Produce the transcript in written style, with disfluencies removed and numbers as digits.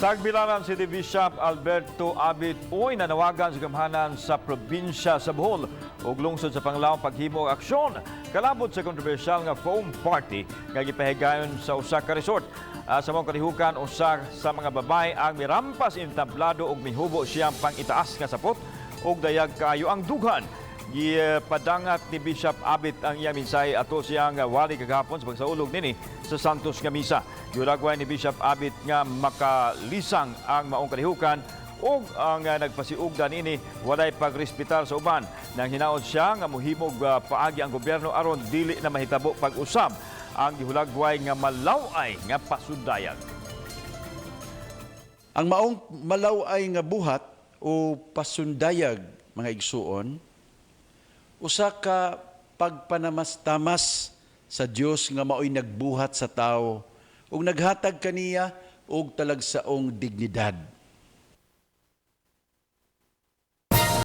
Sagbilaran si Bishop Alberto Abit Uy nanawagan sa Kagamhanan sa probinsya sa Bohol ug lungsod sa Panglao paghimo og aksyon kalabot sa kontrobersyal nga foam party nga gipahigayon sa usa ka resort. Sa mong kalihukan, usa sa mga babae ang mirampas intablado ug mihubo siyang pang-itaas nga sapot ug dayag kaayo ang dughan. Gipadangat ni Bishop Abit ang iyang mensahe ato siyang wali kagahapon sa pagsaulog nini sa Santos nga misa. Gihulagway ni Bishop Abit nga makalisang ang maong kalihukan ug ang nagpasiugdan ini walay pagrespetar sa uban. Nang hinaot siya nga mohimog paagi ang gobyerno aron dili na mahitabo pag-usab ang Gihulagway nga malaway nga pasundayag. Ang maong malaway nga buhat o pasundayag, mga igsuon, usa ka pagpanamas-tamas sa Dios nga maoy nagbuhat sa tao ug naghatag kaniya og talagsaong dignidad.